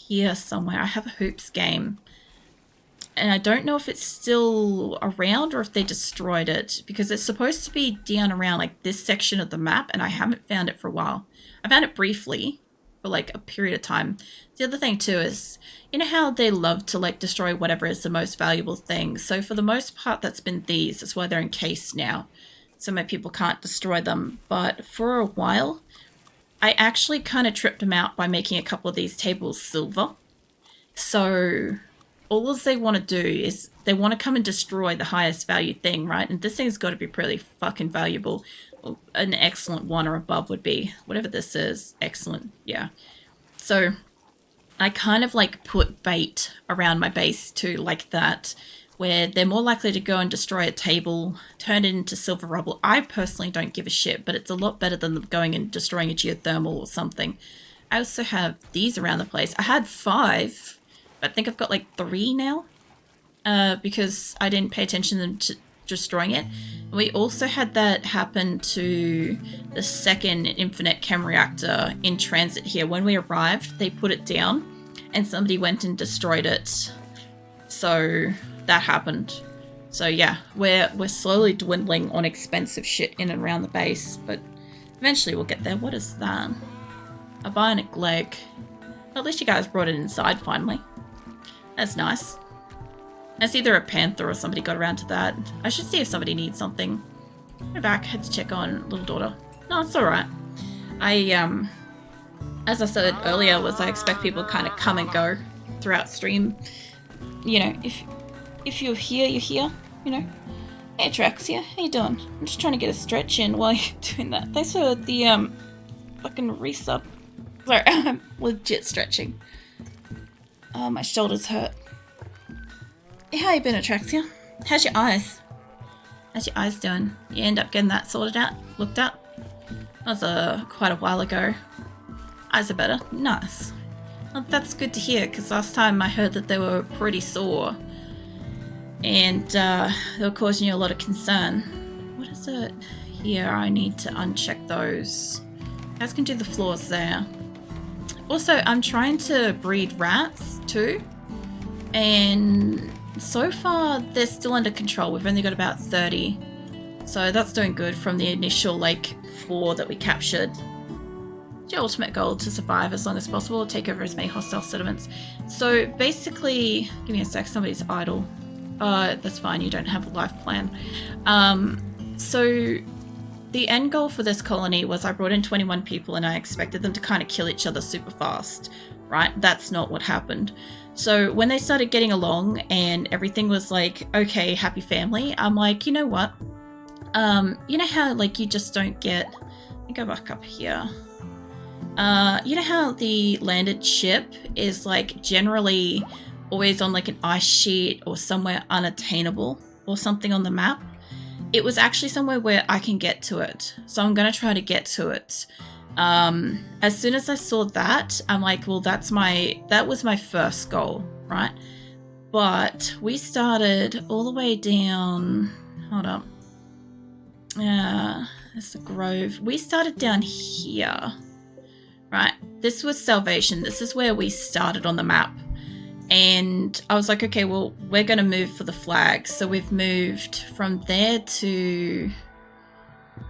here somewhere. I have a hoops game. And I don't know if it's still around or if they destroyed it, because it's supposed to be down around like this section of the map, and I haven't found it for a while. I found it briefly for like a period of time. The other thing too is, you know how they love to like destroy whatever is the most valuable thing. So for the most part, that's been these. That's why they're encased now. So many people can't destroy them. But for a while, I actually kind of tripped them out by making a couple of these tables silver. So all they want to do is they want to come and destroy the highest value thing, right? And this thing's got to be pretty fucking valuable. An excellent 1 or above would be, whatever this is, excellent, yeah. So I kind of like put bait around my base too, like that, where they're more likely to go and destroy a table, turn it into silver rubble. I personally don't give a shit, but it's a lot better than them going and destroying a geothermal or something. I also have these around the place. I had 5. I think I've got like 3 now, because I didn't pay attention to destroying it. We also had that happen to the second infinite chem reactor in transit here. When we arrived, they put it down and somebody went and destroyed it. So that happened. So yeah, we're slowly dwindling on expensive shit in and around the base, but eventually we'll get there. What is that? A bionic leg. Well, at least you guys brought it inside finally. That's nice. That's either a panther or somebody got around to that. I should see if somebody needs something. Go back, had to check on little daughter. No, it's alright. As I said earlier, I expect people to kind of come and go throughout stream. You know, if you're here, you're here, you know. Hey Traxia, how you doing? I'm just trying to get a stretch in while you're doing that. Thanks for the fucking resub. Sorry, I'm legit stretching. Oh, my shoulders hurt. Hey, how you been, Atraxia? How's your eyes? How's your eyes doing? You end up getting that sorted out? Looked at? That was quite a while ago. Eyes are better. Nice. Well, that's good to hear, because last time I heard that they were pretty sore. And they were causing you a lot of concern. What is it here? I need to uncheck those. You guys can do the floors there. Also, I'm trying to breed rats too, and so far they're still under control. We've only got about 30, so that's doing good from the initial like 4 that we captured. It's your ultimate goal to survive as long as possible, take over as many hostile settlements. So basically, give me a sec, somebody's idle. That's fine, you don't have a life plan. So the end goal for this colony was I brought in 21 people and I expected them to kind of kill each other super fast, right? That's not what happened. So when they started getting along and everything was like, okay, happy family, I'm like, you know what? You know how like you just don't get, let me go back up here. You know how the landed ship is like generally always on like an ice sheet or somewhere unattainable or something on the map? It was actually somewhere where I can get to it. So I'm going to try to get to it. As soon as I saw that, I'm like, well, that was my first goal, right? But we started all the way down, hold up. There's the grove. We started down here, right? This was Salvation. This is where we started on the map. And I was like, okay, well, we're going to move for the flag. So we've moved from there to...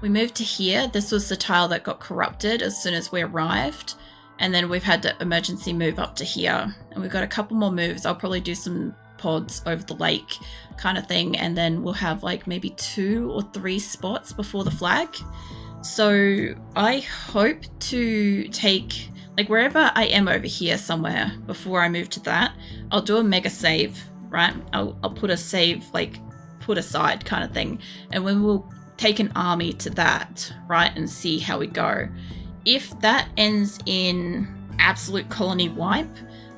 We moved to here. This was the tile that got corrupted as soon as we arrived. And then we've had to emergency move up to here. And we've got a couple more moves. I'll probably do some pods over the lake kind of thing. And then we'll have like maybe 2 or 3 spots before the flag. So I hope to take... Like wherever I am over here somewhere before I move to that, I'll do a mega save, right? I'll put a save, like put aside kind of thing. And then we'll take an army to that, right? And see how we go. If that ends in absolute colony wipe,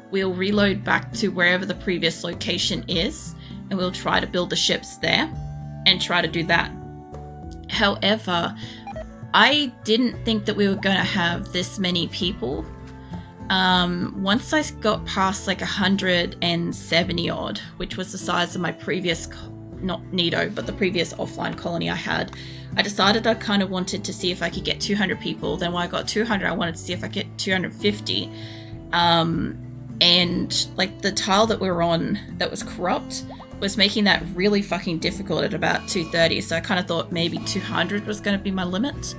we'll reload back to wherever the previous location is. And we'll try to build the ships there and try to do that. However, I didn't think that we were going to have this many people. Once I got past like 170 odd, which was the size of my previous, not Nido, but the previous offline colony I had, I decided I kind of wanted to see if I could get 200 people. Then when I got 200, I wanted to see if I could get 250. and like the tile that we were on that was corrupt was making that really fucking difficult at about 230, so I kind of thought maybe 200 was going to be my limit.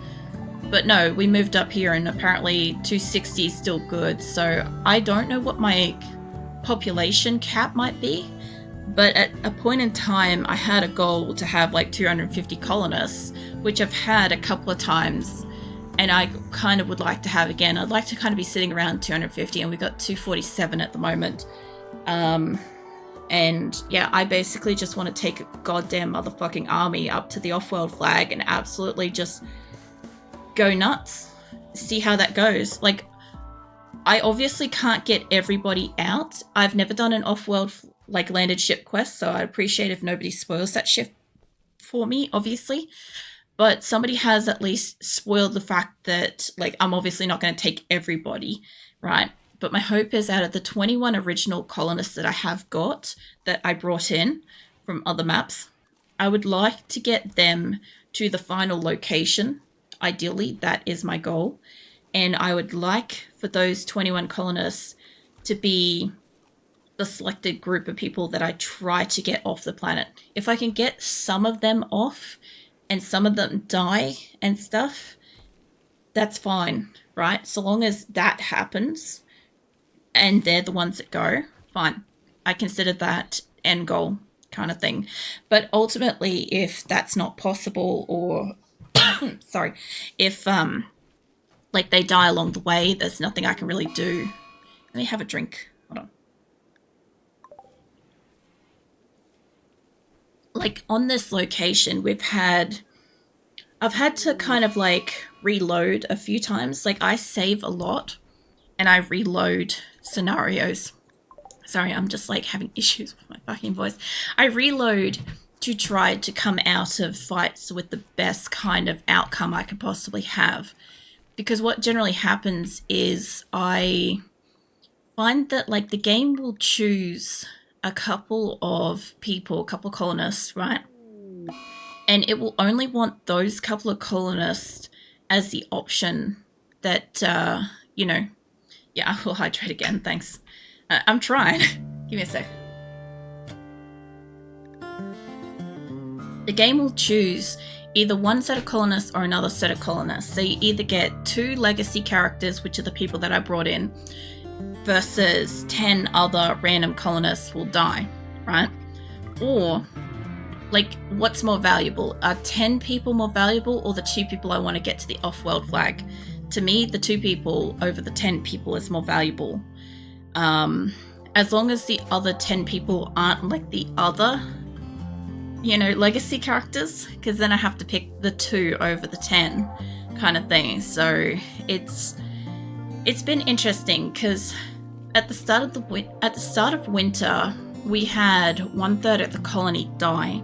But no, we moved up here and apparently 260 is still good, so I don't know what my population cap might be, but at a point in time I had a goal to have like 250 colonists, which I've had a couple of times, and I kind of would like to have again. I'd like to kind of be sitting around 250, and we've got 247 at the moment. And yeah, I basically just want to take a goddamn motherfucking army up to the off-world flag and absolutely just go nuts. See how that goes. Like, I obviously can't get everybody out. I've never done an off-world like landed ship quest, so I'd appreciate if nobody spoils that ship for me, obviously. But somebody has at least spoiled the fact that, like, I'm obviously not going to take everybody, right? But my hope is out of the 21 original colonists that I have got, that I brought in from other maps, I would like to get them to the final location. Ideally, that is my goal. And I would like for those 21 colonists to be the selected group of people that I try to get off the planet. If I can get some of them off and some of them die and stuff, that's fine, right? So long as that happens and they're the ones that go, fine. I consider that end goal kind of thing. But ultimately, if that's not possible, or sorry, if like they die along the way, there's nothing I can really do. Let me have a drink. Hold on. Like on this location, I've had to kind of like reload a few times. Like I save a lot and I reload scenarios. Sorry, I'm just like having issues with my fucking voice. I reload to try to come out of fights with the best kind of outcome I could possibly have. Because what generally happens is I find that like the game will choose a couple of people, a couple of colonists, right? And it will only want those couple of colonists as the option that, you know, yeah, I will hydrate again, thanks. I'm trying. Give me a sec. The game will choose either one set of colonists or another set of colonists. So you either get 2 legacy characters, which are the people that I brought in, versus 10 other random colonists will die, right? Or, like, what's more valuable? Are 10 people more valuable, or the 2 people I want to get to the off-world flag? To me, the 2 people over the 10 people is more valuable. As long as the other 10 people aren't like the other, you know, legacy characters, because then I have to pick the 2 over the 10 kind of thing. So it's been interesting because at the start of winter, we had 1/3 of the colony die,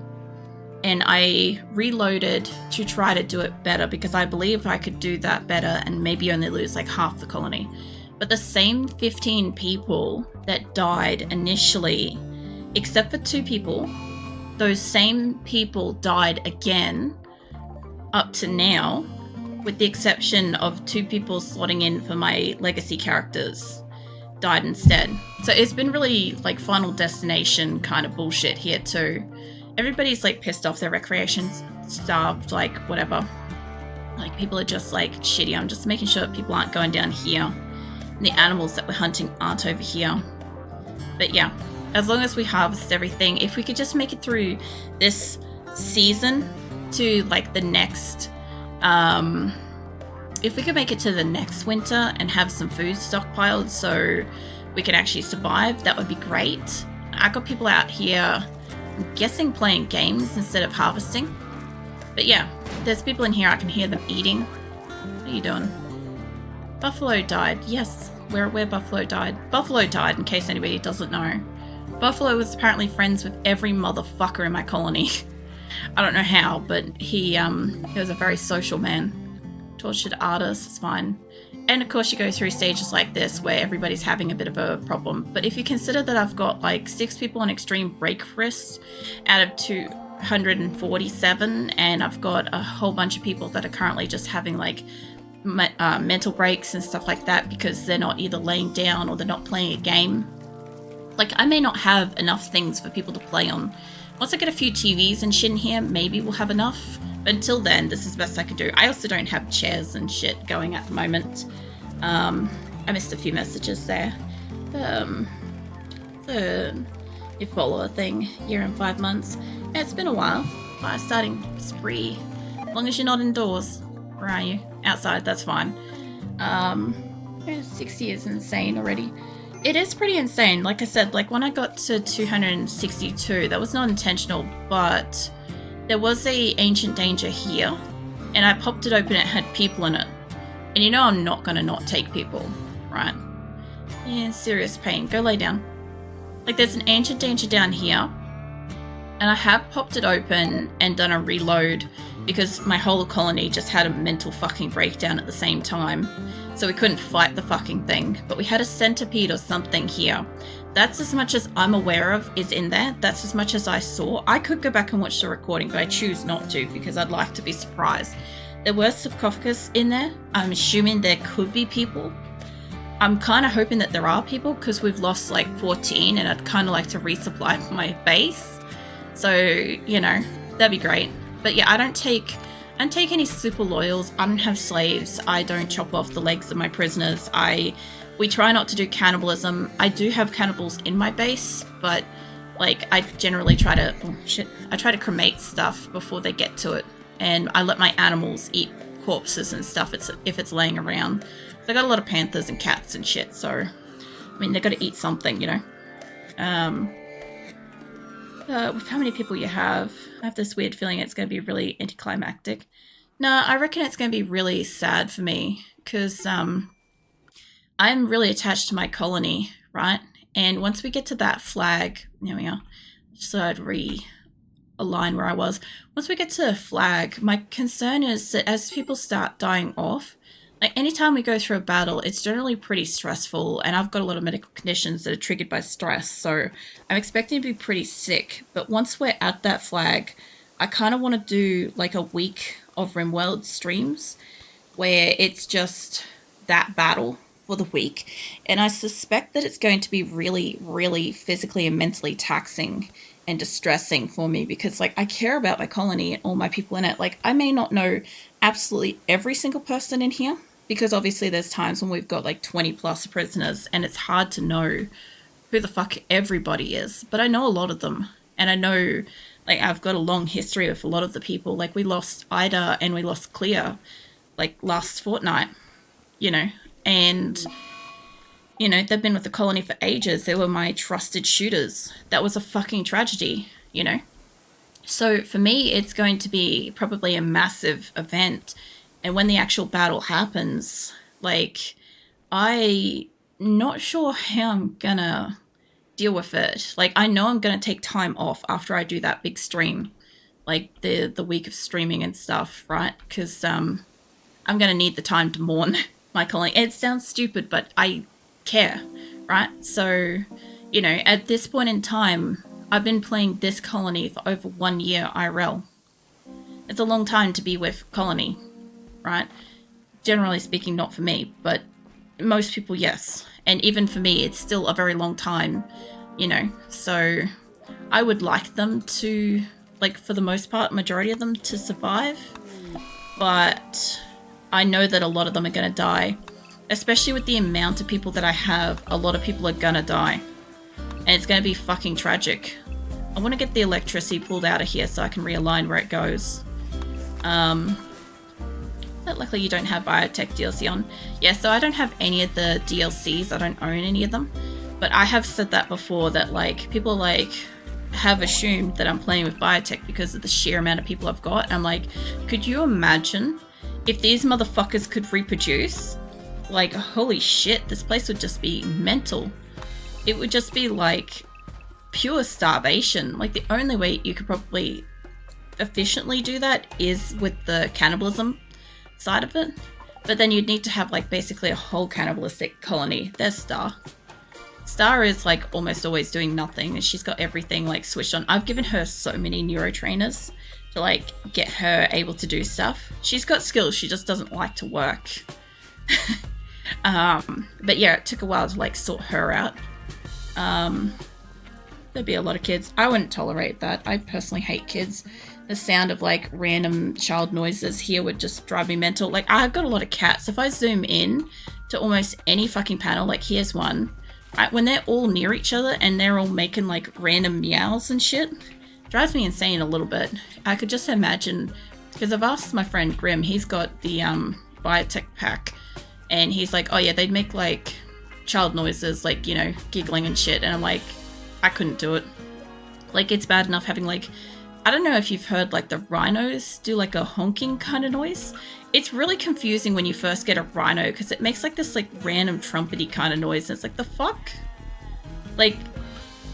and I reloaded to try to do it better because I believe I could do that better and maybe only lose like half the colony. But the same 15 people that died initially, except for 2 people, those same people died again up to now, with the exception of 2 people slotting in for my legacy characters died instead. So it's been really like Final Destination kind of bullshit here too. Everybody's like pissed off, their recreation's starved, like whatever. Like people are just like shitty. I'm just making sure that people aren't going down here. And the animals that we're hunting aren't over here. But yeah, as long as we harvest everything, if we could just make it through this season to like the next, if we could make it to the next winter and have some food stockpiled so we can actually survive, that would be great. I got people out here, I'm guessing playing games instead of harvesting. But yeah, there's people in here, I can hear them eating. What are you doing? Buffalo died. Yes, where Buffalo died. Buffalo died, in case anybody doesn't know. Buffalo was apparently friends with every motherfucker in my colony. I don't know how, but he was a very social man. Tortured artist, it's fine. And of course you go through stages like this where everybody's having a bit of a problem. But if you consider that I've got like 6 people on extreme break risk out of 247, and I've got a whole bunch of people that are currently just having like mental breaks and stuff like that because they're not either laying down or they're not playing a game Like, I may not have enough things for people to play on. Once I get a few TVs and shit in here, maybe we'll have enough. But until then, this is the best I can do. I also don't have chairs and shit going at the moment. I missed a few messages there. The your follower thing, year and 5 months. Yeah, it's been a while. Fire starting spree. As long as you're not indoors. Where are you? Outside, that's fine. 60 is insane already. It is pretty insane. Like I said, like when I got to 262, that was not intentional, but there was a ancient danger here, and I popped it open, it had people in it. And you know I'm not gonna not take people, right? Yeah, serious pain. Go lay down. Like there's an ancient danger down here, and I have popped it open and done a reload because my whole colony just had a mental fucking breakdown at the same time. So we couldn't fight the fucking thing. But we had a centipede or something here. That's as much as I'm aware of is in there. That's as much as I saw. I could go back and watch the recording, but I choose not to because I'd like to be surprised. There were sarcophagus in there. I'm assuming there could be people. I'm kind of hoping that there are people because we've lost like 14 and I'd kind of like to resupply my base. So, you know, that'd be great. But yeah, I don't take any super loyals. I don't have slaves. I don't chop off the legs of my prisoners. We try not to do cannibalism. I do have cannibals in my base, but like I generally try to I try to cremate stuff before they get to it. And I let my animals eat corpses and stuff if it's laying around. So I got a lot of panthers and cats and shit, so I mean they gotta eat something, you know. With how many people you have, I have this weird feeling it's going to be really anticlimactic. No, I reckon it's going to be really sad for me because I'm really attached to my colony, right? And once we get to that flag, there we are. So I'd realign where I was. Once we get to the flag, my concern is that as people start dying off, like anytime we go through a battle, it's generally pretty stressful, and I've got a lot of medical conditions that are triggered by stress, so I'm expecting to be pretty sick. But once we're at that flag, I kind of want to do like a week of RimWorld streams where it's just that battle for the week, and I suspect that it's going to be really, really physically and mentally taxing and distressing for me because like I care about my colony and all my people in it. Like I may not know absolutely every single person in here, because obviously there's times when we've got like 20 plus prisoners and it's hard to know who the fuck everybody is. But I know a lot of them. And I know, like, I've got a long history with a lot of the people. Like, we lost Ida and we lost Clea, like, last fortnight, you know. And, you know, they've been with the colony for ages. They were my trusted shooters. That was a fucking tragedy, you know. So for me, it's going to be probably a massive event. And when the actual battle happens, like, I'm not sure how I'm gonna deal with it. Like, I know I'm gonna take time off after I do that big stream, like the week of streaming and stuff, right? Because I'm gonna need the time to mourn my colony. It sounds stupid, but I care, right? So, you know, at this point in time, I've been playing this colony for over 1 year IRL. It's a long time to be with colony, right? Generally speaking, not for me, but most people, yes. And even for me, it's still a very long time, you know. So I would like them to, like, for the most part, majority of them to survive. But I know that a lot of them are going to die. Especially with the amount of people that I have, a lot of people are going to die. And it's going to be fucking tragic. I want to get the electricity pulled out of here so I can realign where it goes. Luckily you don't have biotech DLC on. Yeah, so I don't have any of the DLCs. I don't own any of them. But I have said that before, that like people like have assumed that I'm playing with biotech because of the sheer amount of people I've got. I'm like, could you imagine if these motherfuckers could reproduce? Like, holy shit, this place would just be mental. It would just be like pure starvation. Like, the only way you could probably efficiently do that is with the cannibalism side of it. But then you'd need to have like basically a whole cannibalistic colony. There's Star. Star is like almost always doing nothing, and she's got everything like switched on. I've given her so many neurotrainers to like get her able to do stuff. She's got skills, she just doesn't like to work. But yeah, it took a while to like sort her out. There'd be a lot of kids. I wouldn't tolerate that. I personally hate kids. The sound of like random child noises here would just drive me mental. Like, I've got a lot of cats. If I zoom in to almost any fucking panel, like here's one, right, when they're all near each other and they're all making like random meows and shit, drives me insane a little bit. I could just imagine, because I've asked my friend Grim, he's got the biotech pack, and he's like, oh yeah, they'd make like child noises, like, you know, giggling and shit, and I'm like, I couldn't do it. Like, it's bad enough having like, I don't know if you've heard like the rhinos do like a honking kind of noise. It's really confusing when you first get a rhino because it makes like this like random trumpety kind of noise, and it's like, the fuck? Like,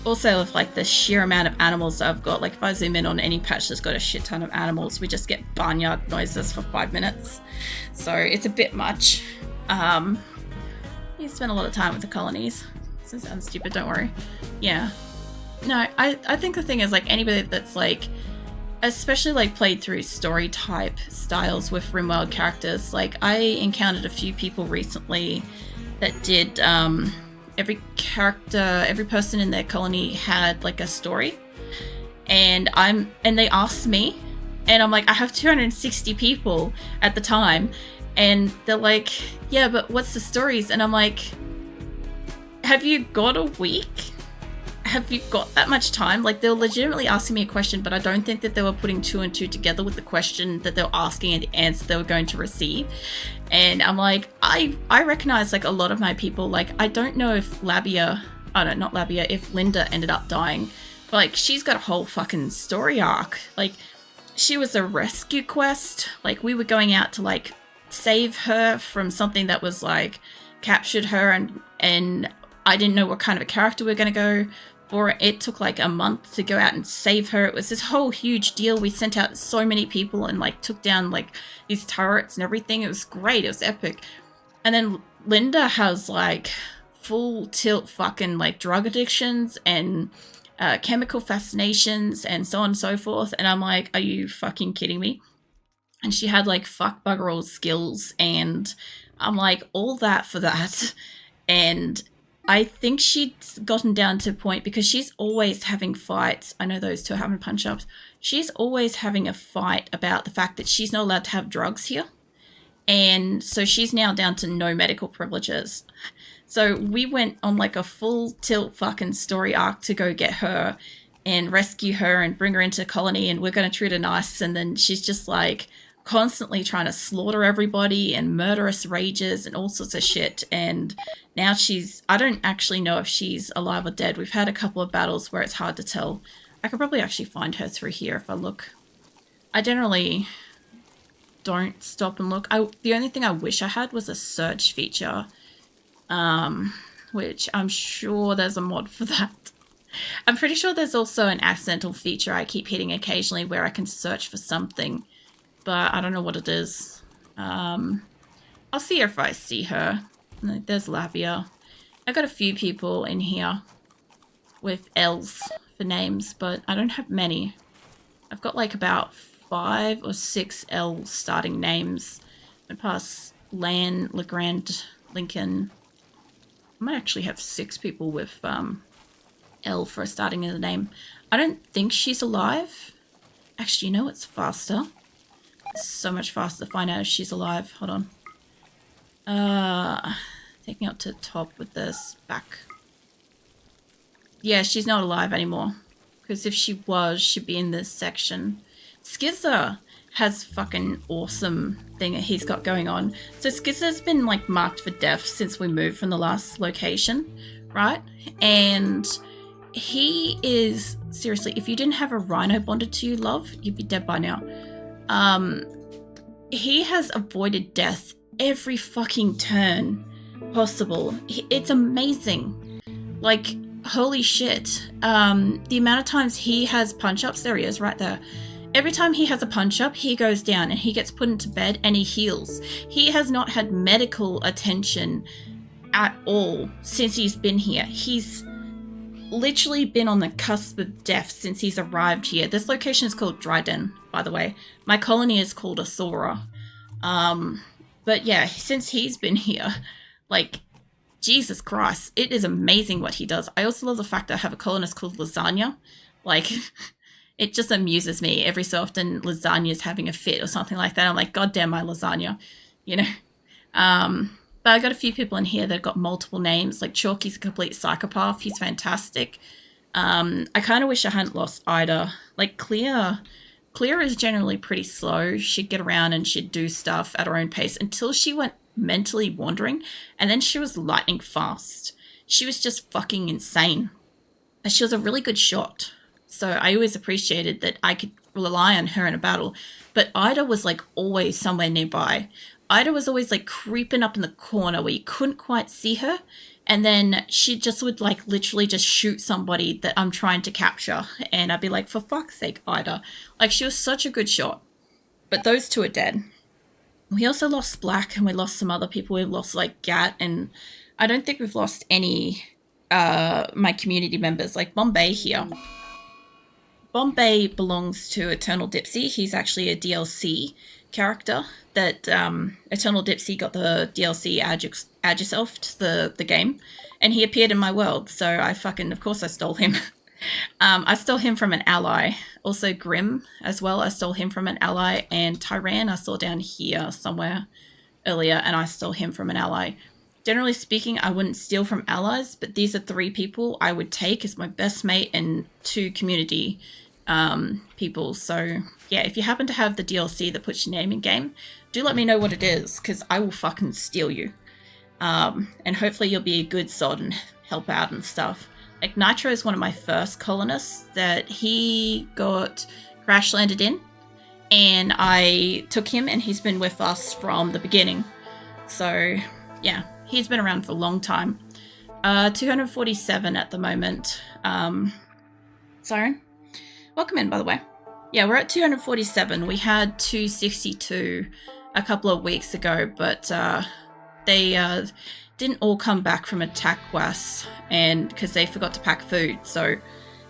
also with like the sheer amount of animals that I've got, like if I zoom in on any patch that's got a shit ton of animals, we just get barnyard noises for 5 minutes. So it's a bit much. You spend a lot of time with the colonies. This sounds stupid, don't worry. Yeah. No, I think the thing is, like, anybody that's like, especially like played through story type styles with RimWorld characters, like I encountered a few people recently that did every character, every person in their colony had like a story, and they asked me, and I'm like, I have 260 people at the time, and they're like, yeah, but what's the stories? And I'm like, have you got a week? Have you got that much time? Like, they were legitimately asking me a question, but I don't think that they were putting two and two together with the question that they were asking and the answer they were going to receive. And I'm like, I recognize like a lot of my people. Like, I don't know if if Linda ended up dying, but like, she's got a whole fucking story arc. Like, she was a rescue quest. Like, we were going out to like save her from something that was like captured her, and I didn't know what kind of a character we were going to go for. It took like a month to go out and save her. It was this whole huge deal. We sent out so many people and like took down like these turrets and everything. It was great. It was epic. And then Linda has like full tilt fucking like drug addictions and chemical fascinations and so on and so forth. And I'm like, are you fucking kidding me? And she had like fuck bugger all skills, and I'm like, all that for that. And I think she'd gotten down to a point, because she's always having fights. I know those two are having punch-ups. She's always having a fight about the fact that she's not allowed to have drugs here. And so she's now down to no medical privileges. So we went on like a full tilt fucking story arc to go get her and rescue her and bring her into colony, and we're going to treat her nice. And then she's just like constantly trying to slaughter everybody and murderous rages and all sorts of shit. And now I don't actually know if she's alive or dead. We've had a couple of battles where it's hard to tell. I could probably actually find her through here if I look. I generally don't stop and look. The only thing I wish I had was a search feature, which I'm sure there's a mod for that. I'm pretty sure there's also an accidental feature I keep hitting occasionally where I can search for something, but I don't know what it is. I'll see if I see her. There's Labia. I got a few people in here with L's for names, but I don't have many. I've got like about 5 or 6 L starting names. I pass Lan, Legrand, Lincoln. I might actually have 6 people with L for a starting of the name. I don't think she's alive. Actually, you know what's faster? It's so much faster to find out if she's alive. Hold on. Take me up to the top with this back. Yeah, she's not alive anymore. Because if she was, she'd be in this section. Skizzer has fucking awesome thing that he's got going on. So Skizzer's been like marked for death since we moved from the last location, right? And he is, seriously, if you didn't have a rhino bonded to you, love, you'd be dead by now. He has avoided death every fucking turn possible. It's amazing. Like, holy shit. The amount of times he has punch-ups, there he is, right there. Every time he has a punch-up, he goes down and he gets put into bed and he heals. He has not had medical attention at all since he's been here. He's literally been on the cusp of death since he's arrived here. This location is called Dryden, by the way. My colony is called Asora. But yeah, since he's been here, like, Jesus Christ, it is amazing what he does. I also love the fact that I have a colonist called Lasagna. Like, it just amuses me. Every so often, Lasagna's having a fit or something like that. I'm like, God damn my lasagna, you know? But I got a few people in here that got multiple names. Like, Chalky's a complete psychopath. He's fantastic. I kind of wish I hadn't lost Ida. Like, Clear is generally pretty slow. She'd get around and she'd do stuff at her own pace until she went mentally wandering, and then she was lightning fast. She was just fucking insane. And she was a really good shot. So I always appreciated that I could rely on her in a battle. But Ida was like always somewhere nearby. Ida was always like creeping up in the corner where you couldn't quite see her. And then she just would like literally just shoot somebody that I'm trying to capture. And I'd be like, for fuck's sake, Ida. Like, she was such a good shot. But those two are dead. We also lost Black, and we lost some other people. We've lost like Gat, and I don't think we've lost any my community members. Like Bombay here. Bombay belongs to Eternal Dipsy. He's actually a DLC character that Eternal Dipsy got the DLC Add Yourself to the game, and he appeared in my world, so of course I stole him. I stole him from an ally. Also Grim as well, I stole him from an ally, and Tyran I saw down here somewhere earlier, and I stole him from an ally. Generally speaking, I wouldn't steal from allies, but these are 3 people I would take as my best mate and 2 community people. So yeah, if you happen to have the DLC that puts your name in game, do let me know what it is, because I will fucking steal you. And hopefully you'll be a good sod and help out and stuff. Like, Nitro is one of my first colonists that he got crash landed in, and I took him, and he's been with us from the beginning. So yeah, he's been around for a long time. 247 at the moment. Siren, welcome in, by the way. Yeah, we're at 247. We had 262 a couple of weeks ago, but they didn't all come back from attack quests, and because they forgot to pack food. So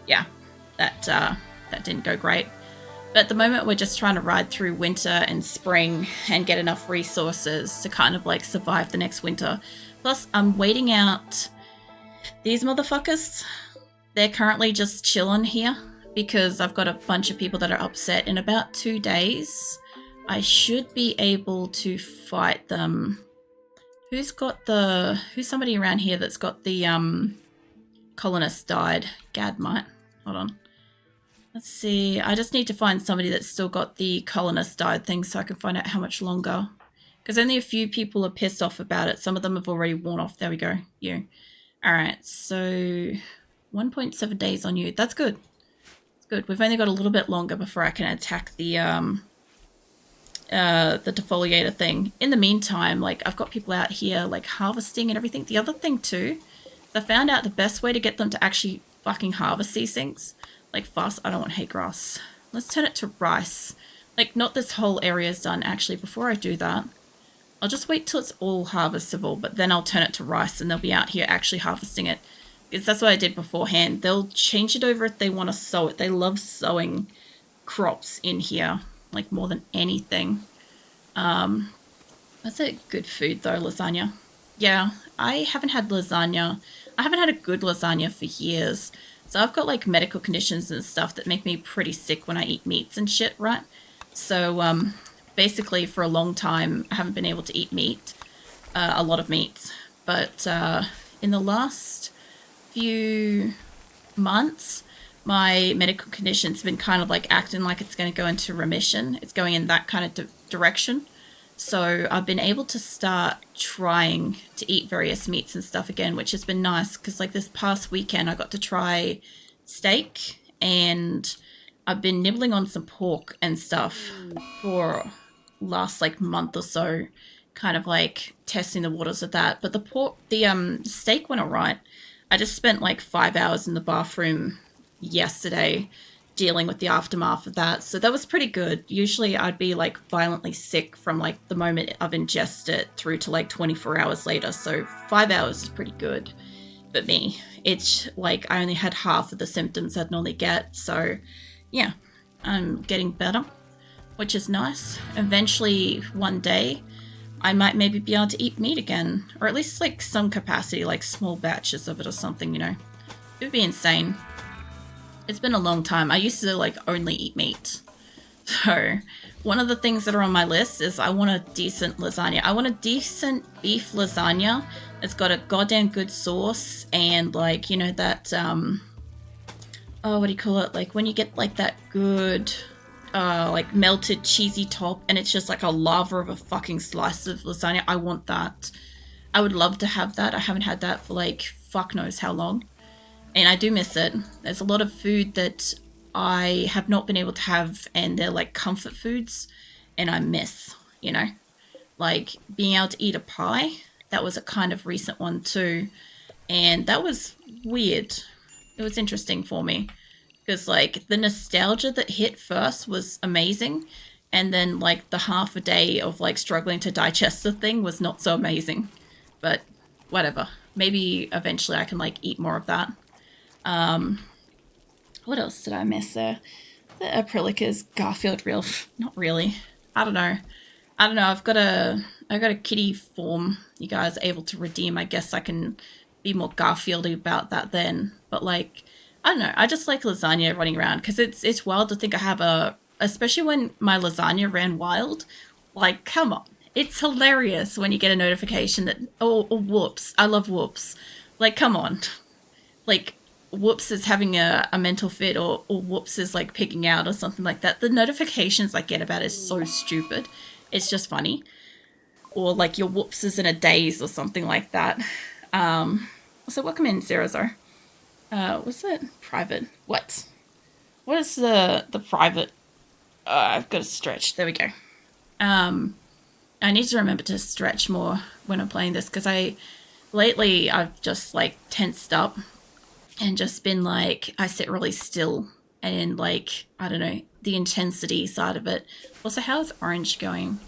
yeah, that didn't go great. But at the moment, we're just trying to ride through winter and spring and get enough resources to kind of like survive the next winter. Plus, I'm waiting out these motherfuckers. They're currently just chilling here because I've got a bunch of people that are upset. In about 2 days, I should be able to fight them. Who's somebody around here that's got the colonist died? Gad might. Hold on. Let's see. I just need to find somebody that's still got the colonist died thing so I can find out how much longer. Because only a few people are pissed off about it. Some of them have already worn off. There we go. You. Alright, so 1.7 days on you. That's good. That's good. We've only got a little bit longer before I can attack the defoliator thing. In the meantime, like, I've got people out here like harvesting and everything. The other thing too, I found out the best way to get them to actually fucking harvest these things like fast. I don't want hay grass. Let's turn it to rice. Like, not this whole area's done. Actually, before I do that, I'll just wait till it's all harvestable, but then I'll turn it to rice and they'll be out here actually harvesting it. Because that's what I did beforehand. They'll change it over if they want to sow it. They love sowing crops in here, like, more than anything. That's a good food though, lasagna. Yeah, I haven't had lasagna. I haven't had a good lasagna for years. So I've got like medical conditions and stuff that make me pretty sick when I eat meats and shit, right? So basically for a long time I haven't been able to eat meat, a lot of meats. But in the last few months, my medical condition's been kind of like acting like it's going to go into remission. It's going in that kind of direction. So I've been able to start trying to eat various meats and stuff again, which has been nice because like this past weekend I got to try steak and I've been nibbling on some pork and stuff for last like month or so, kind of like testing the waters of that. But the steak went all right. I just spent like 5 hours in the bathroom yesterday dealing with the aftermath of that, so that was pretty good. Usually I'd be like violently sick from like the moment I've ingested it through to like 24 hours later, so 5 hours is pretty good. But me, it's like I only had half of the symptoms I'd normally get, so yeah, I'm getting better, which is nice. Eventually one day I might maybe be able to eat meat again, or at least like some capacity, like small batches of it or something, you know. It would be insane. It's been a long time. I used to like only eat meat. So one of the things that are on my list is I want a decent lasagna. I want a decent beef lasagna. It's got a goddamn good sauce and like, you know, that, oh, what do you call it? Like when you get like that good, like melted cheesy top and it's just like a lava of a fucking slice of lasagna. I want that. I would love to have that. I haven't had that for like fuck knows how long. And I do miss it. There's a lot of food that I have not been able to have and they're like comfort foods and I miss, you know, like being able to eat a pie. That was a kind of recent one too. And that was weird. It was interesting for me because like the nostalgia that hit first was amazing. And then like the half a day of like struggling to digest the thing was not so amazing, but whatever. Maybe eventually I can like eat more of that. What else did I miss there? The Aprilica's Garfield reel. Not really. I don't know. I've got a kitty form you guys are able to redeem. I guess I can be more Garfieldy about that then. But like, I don't know. I just like lasagna running around because it's wild to think I have especially when my lasagna ran wild. Like, come on. It's hilarious when you get a notification that, oh whoops. I love whoops. Like, come on. Like, whoops is having a mental fit or whoops is like picking out or something like that. The notifications I get about it is so stupid. It's just funny. Or like your whoops is in a daze or something like that. So welcome in, Sarah. What's that? Private. What is the private? I've got to stretch. There we go. I need to remember to stretch more when I'm playing this because lately I've just like tensed up and just been like, I sit really still and like, I don't know, the intensity side of it. Also, how's Orange going?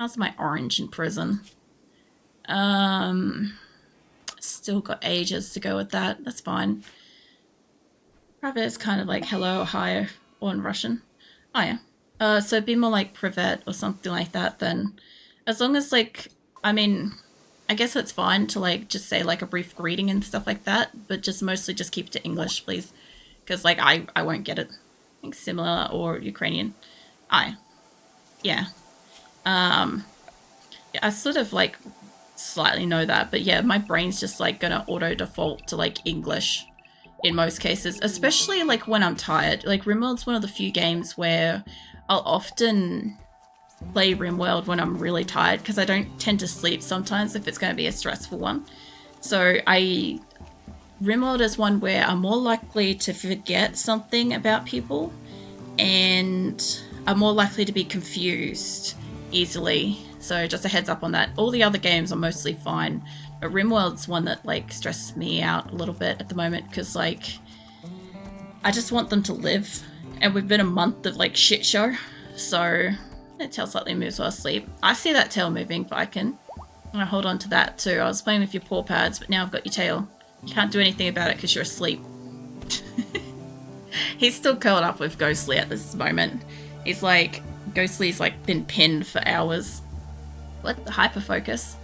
How's my Orange in prison? Still got ages to go with that. That's fine. Private is kind of like hello or hi or in Russian. Oh yeah. So it'd be more like privet or something like that then. As long as like, I mean, I guess it's fine to like just say like a brief greeting and stuff like that, but just mostly just keep it to English, please. Because like I won't get it. I think similar or Ukrainian. Yeah. I sort of like slightly know that, but yeah, my brain's just like gonna auto default to like English in most cases, especially like when I'm tired. Like RimWorld's one of the few games where I'll often play RimWorld when I'm really tired because I don't tend to sleep sometimes if it's going to be a stressful one. So RimWorld is one where I'm more likely to forget something about people and I'm more likely to be confused easily. So just a heads up on that. All the other games are mostly fine, but RimWorld's one that like stresses me out a little bit at the moment because like I just want them to live and we've been a month of like shit show. So that tail slightly moves while asleep. I see that tail moving, but I can hold on to that too. I was playing with your paw pads, but now I've got your tail. You can't do anything about it because you're asleep. He's still curled up with Ghostly at this moment. He's like, Ghostly's like been pinned for hours. What? The hyperfocus?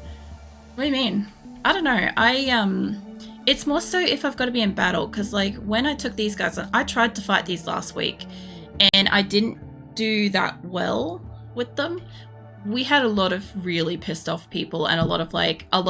What do you mean? I don't know. It's more so if I've got to be in battle because like when I took these guys on, I tried to fight these last week and I didn't do that well with them. We had a lot of really pissed off people and a lot